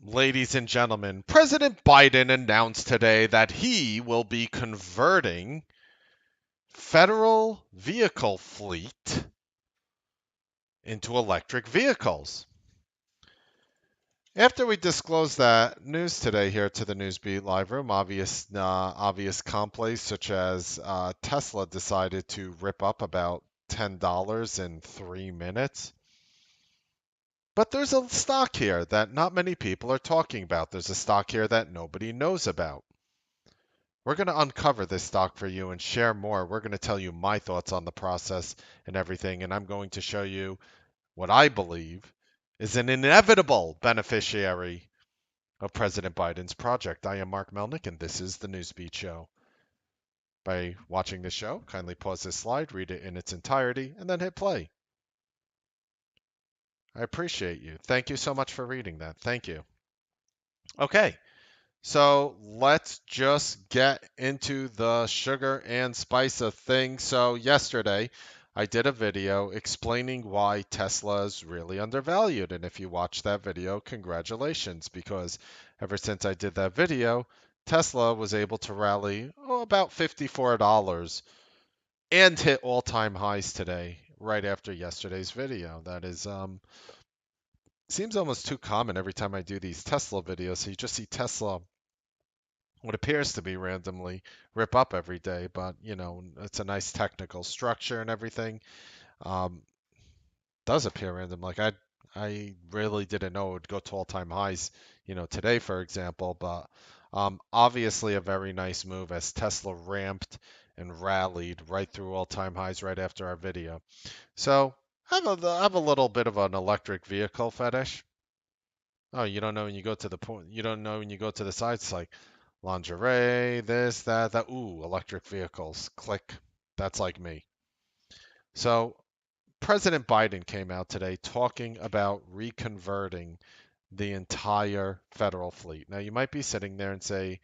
Ladies and gentlemen, President Biden announced today that he will be converting federal vehicle fleet into electric vehicles. After we disclosed that news today here to the Newsbeat Live Room, obvious complaints such as Tesla decided to rip up about $10 in 3 minutes. But there's a stock here that not many people are talking about. There's a stock here that nobody knows about. We're going to uncover this stock for you and share more. We're going to tell you my thoughts on the process and everything, and I'm going to show you what I believe is an inevitable beneficiary of President Biden's project. I am Mark Melnick, and this is the Newsbeat Show. By watching this show, kindly pause this slide, read it in its entirety, and then hit play. I appreciate you. Thank you so much for reading that. Thank you. Okay, so let's just get into the sugar and spice of things. So yesterday, I did a video explaining why Tesla is really undervalued. And if you watched that video, congratulations, because ever since I did that video, Tesla was able to rally about $54 and hit all-time highs today, right after yesterday's video. That is, seems almost too common every time I do these Tesla videos. So you just see Tesla, what appears to be randomly, rip up every day, but it's a nice technical structure and everything. Um, does appear random. Like I really didn't know it would go to all-time highs, today, for example. But obviously a very nice move as Tesla ramped and rallied right through all-time highs right after our video. So I have a little bit of an electric vehicle fetish. Oh, you don't know when you go to the point. You don't know when you go to the sites like lingerie, this, that, that. Ooh, electric vehicles. Click. That's like me. So President Biden came out today talking about reconverting the entire federal fleet. Now, you might be sitting there and say,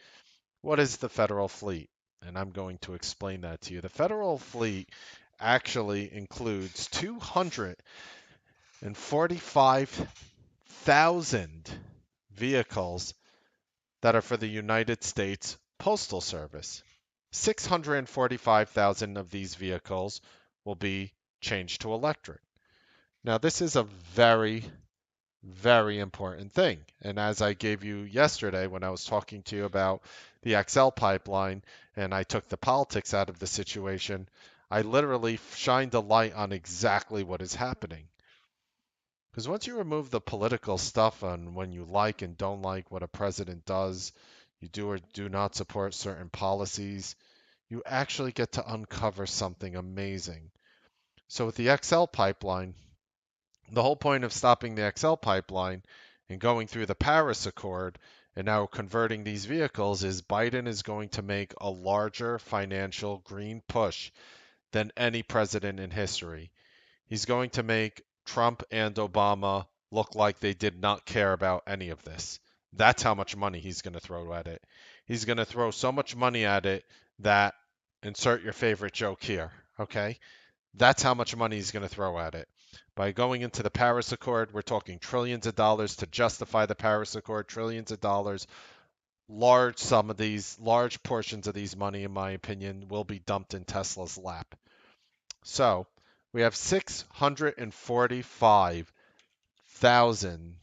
what is the federal fleet? And I'm going to explain that to you. The federal fleet actually includes 245,000 vehicles that are for the United States Postal Service. 645,000 of these vehicles will be changed to electric. Now, this is a very, very important thing. And as I gave you yesterday when I was talking to you about the XL pipeline and I took the politics out of the situation, I literally shined a light on exactly what is happening. Because once you remove the political stuff on when you like and don't like what a president does, you do or do not support certain policies, you actually get to uncover something amazing. So with the XL pipeline, the whole point of stopping the XL pipeline and going through the Paris Accord and now converting these vehicles is Biden is going to make a larger financial green push than any president in history. He's going to make Trump and Obama look like they did not care about any of this. That's how much money he's going to throw at it. He's going to throw so much money at it that, insert your favorite joke here, okay? That's how much money he's going to throw at it. By going into the Paris Accord, we're talking trillions of dollars to justify the Paris Accord, trillions of dollars. Large portions of these money, in my opinion, will be dumped in Tesla's lap. So we have 645,000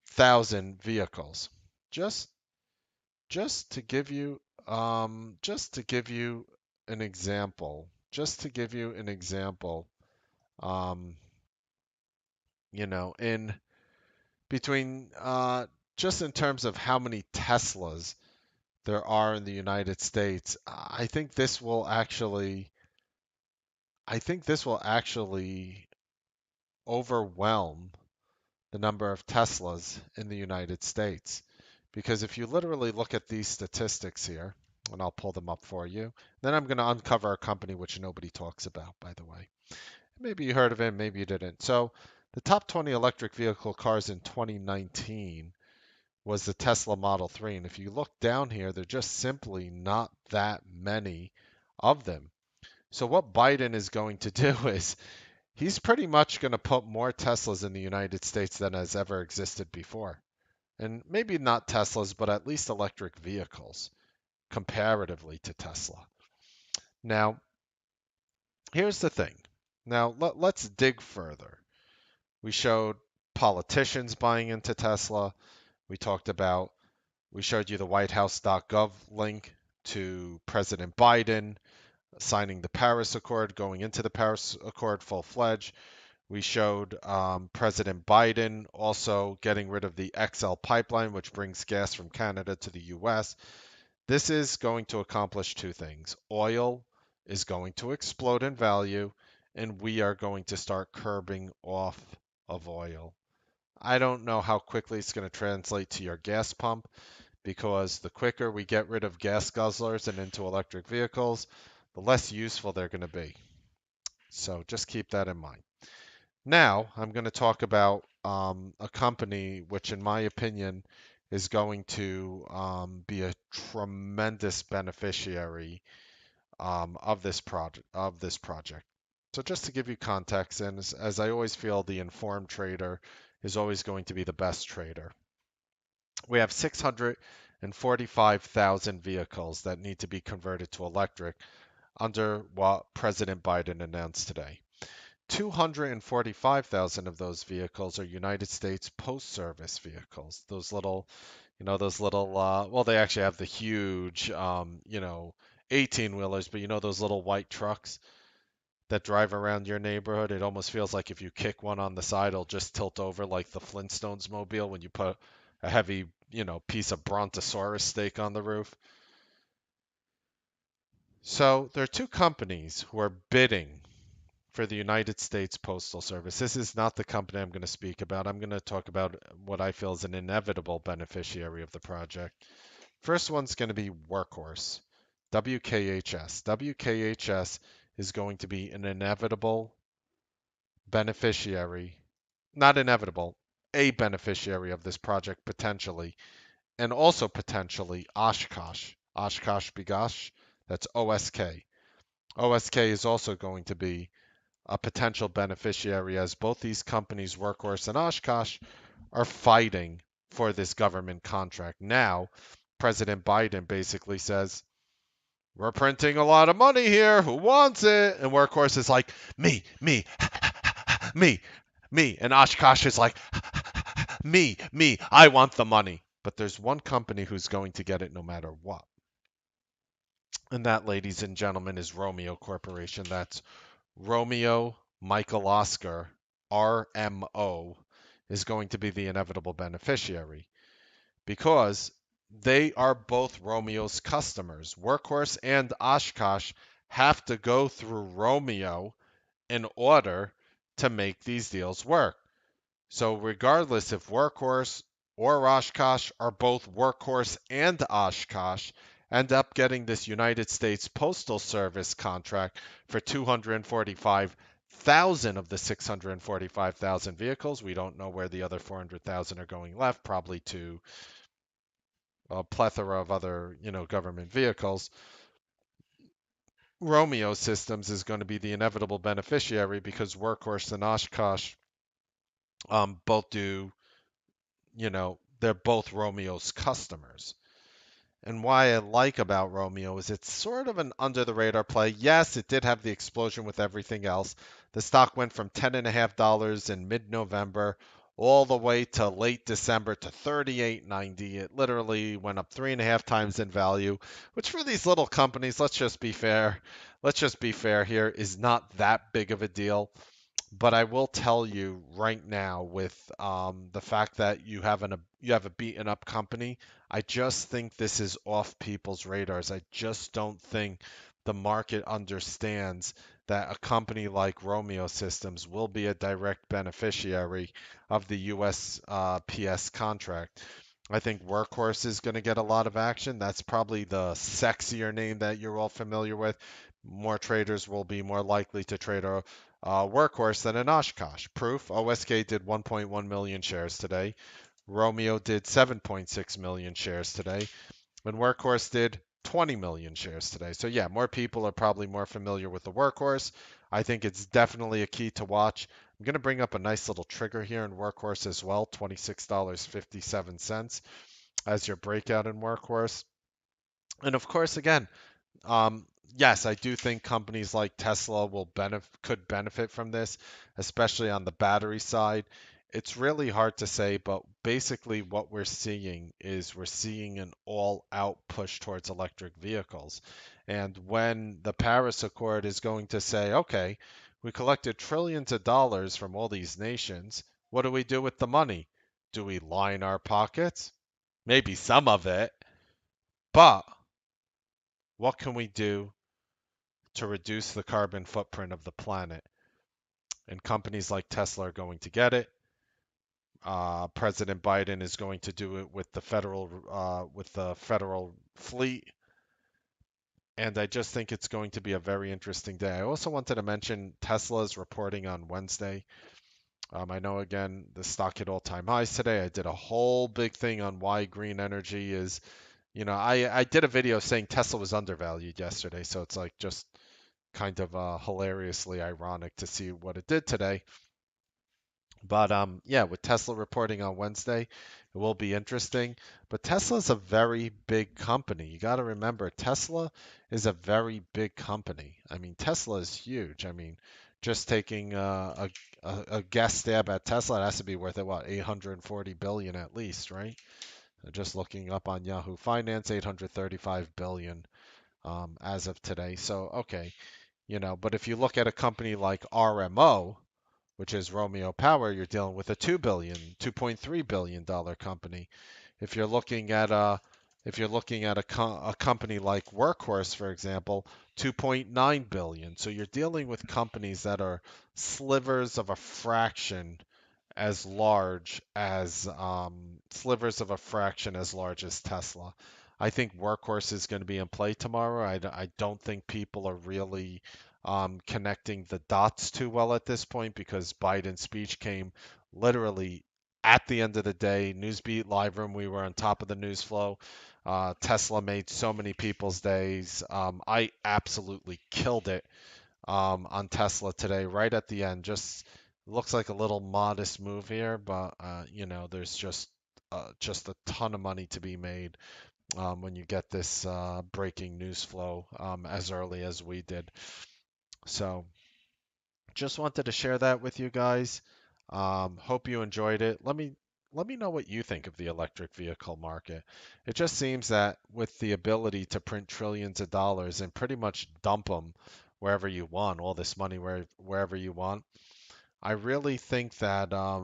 thousand vehicles. Just just to give you just to give you an example, just to give you an example, um, in between just in terms of how many Teslas there are in the United States, I think this will actually overwhelm the number of Teslas in the United States. Because if you literally look at these statistics here, and I'll pull them up for you, then I'm going to uncover a company which nobody talks about, by the way. Maybe you heard of it, maybe you didn't. So the top 20 electric vehicle cars in 2019 was the Tesla Model 3. And if you look down here, there are just simply not that many of them. So what Biden is going to do is he's pretty much going to put more Teslas in the United States than has ever existed before. And maybe not Teslas, but at least electric vehicles comparatively to Tesla. Now, here's the thing. Now, let's dig further. We showed politicians buying into Tesla. We talked about, we showed you the whitehouse.gov link to President Biden signing the Paris Accord, going into the Paris Accord full fledged. We showed President Biden also getting rid of the XL pipeline, which brings gas from Canada to the US. This is going to accomplish two things. Oil is going to explode in value, and we are going to start curbing off of oil. I don't know how quickly it's going to translate to your gas pump, because the quicker we get rid of gas guzzlers and into electric vehicles, the less useful they're going to be. So just keep that in mind. Now, I'm going to talk about a company which, in my opinion, is going to be a tremendous beneficiary of this project. So, just to give you context, and as I always feel, the informed trader is always going to be the best trader. We have 645,000 vehicles that need to be converted to electric under what President Biden announced today. 245,000 of those vehicles are United States Post Service vehicles. Those little, well, they actually have the huge, 18 wheelers, but those little white trucks that drive around your neighborhood. It almost feels like if you kick one on the side, it'll just tilt over like the Flintstones mobile when you put a heavy, piece of Brontosaurus steak on the roof. So there are two companies who are bidding for the United States Postal Service. This is not the company I'm going to speak about. I'm going to talk about what I feel is an inevitable beneficiary of the project. First one's going to be Workhorse, WKHS. WKHS is going to be an inevitable beneficiary, not inevitable, a beneficiary of this project potentially, and also potentially Oshkosh. Oshkosh Bigosh, that's OSK. OSK is also going to be a potential beneficiary, as both these companies, Workhorse and Oshkosh, are fighting for this government contract. Now, President Biden basically says, we're printing a lot of money here. Who wants it? And Workhorse is like, me, me, me. And Oshkosh is like, me, I want the money. But there's one company who's going to get it no matter what. And that, ladies and gentlemen, is Romeo Corporation. That's Romeo Michael Oscar, RMO, is going to be the inevitable beneficiary because they are both Romeo's customers. Workhorse and Oshkosh have to go through Romeo in order to make these deals work. So, regardless if Workhorse or Oshkosh are both Workhorse and Oshkosh, end up getting this United States Postal Service contract for 245,000 of the 645,000 vehicles. We don't know where the other 400,000 are going left, probably to a plethora of other, government vehicles. Romeo Systems is going to be the inevitable beneficiary because Workhorse and Oshkosh both do, they're both Romeo's customers. And why I like about Romeo is it's sort of an under the radar play. Yes, it did have the explosion with everything else. The stock went from $10.50 in mid November all the way to late December to $38.90. It literally went up 3.5 times in value, which for these little companies, let's just be fair here, is not that big of a deal. But I will tell you right now, with the fact that you have a beaten up company, I just think this is off people's radars. I just don't think the market understands that a company like Romeo Systems will be a direct beneficiary of the USPS contract. I think Workhorse is going to get a lot of action. That's probably the sexier name that you're all familiar with. More traders will be more likely to trade a Workhorse than an Oshkosh. Proof, OSK did 1.1 million shares today. Romeo did 7.6 million shares today. And Workhorse did 20 million shares today. So yeah, more people are probably more familiar with the Workhorse. I think it's definitely a key to watch. I'm going to bring up a nice little trigger here in Workhorse as well, $26.57 as your breakout in Workhorse. And of course, again, um, yes, I do think companies like Tesla could benefit from this, especially on the battery side. It's really hard to say, but basically what we're seeing an all-out push towards electric vehicles. And when the Paris Accord is going to say, okay, we collected trillions of dollars from all these nations, what do we do with the money? Do we line our pockets? Maybe some of it, but what can we do to reduce the carbon footprint of the planet? And companies like Tesla are going to get it. President Biden is going to do it with the federal fleet, and I just think it's going to be a very interesting day. I also wanted to mention Tesla's reporting on Wednesday. I know again the stock hit all-time highs today. I did a whole big thing on why green energy is. I did a video saying Tesla was undervalued yesterday, so it's like just kind of hilariously ironic to see what it did today. But yeah, with Tesla reporting on Wednesday, it will be interesting. But Tesla's a very big company. You got to remember, Tesla is a very big company. I mean, Tesla is huge. I mean, just taking a guess stab at Tesla, it has to be worth what, 840 billion at least, right? Just looking up on Yahoo Finance, 835 billion as of today. So okay, but if you look at a company like RMO, which is Romeo Power, you're dealing with a $2.3 billion company. If you're looking at a company like Workhorse, for example, 2.9 billion. So you're dealing with companies that are slivers of a fraction slivers of a fraction as large as Tesla. I think Workhorse is going to be in play tomorrow. I don't think people are really connecting the dots too well at this point because Biden's speech came literally at the end of the day. Newsbeat live room, we were on top of the news flow. Tesla made so many people's days. I absolutely killed it on Tesla today, right at the end. Just looks like a little modest move here, but there's just a ton of money to be made when you get this breaking news flow as early as we did. So just wanted to share that with you guys. Hope you enjoyed it. Let me know what you think of the electric vehicle market. It just seems that with the ability to print trillions of dollars and pretty much dump them wherever you want, all this money wherever you want, I really think that I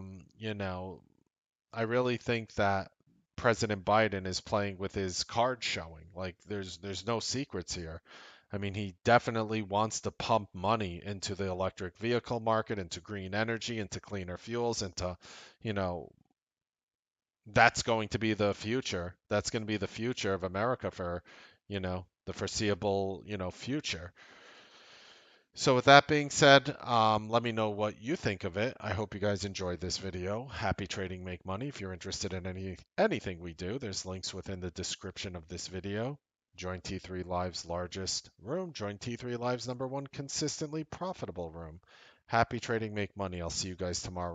really think that President Biden is playing with his cards showing. Like there's no secrets here. I mean, he definitely wants to pump money into the electric vehicle market, into green energy, into cleaner fuels, into, you know, that's going to be the future. That's going to be the future of America for, the foreseeable, future. So with that being said, let me know what you think of it. I hope you guys enjoyed this video. Happy trading, make money. If you're interested in anything we do, there's links within the description of this video. Join T3 Live's largest room. Join T3 Live's #1 consistently profitable room. Happy trading, make money. I'll see you guys tomorrow.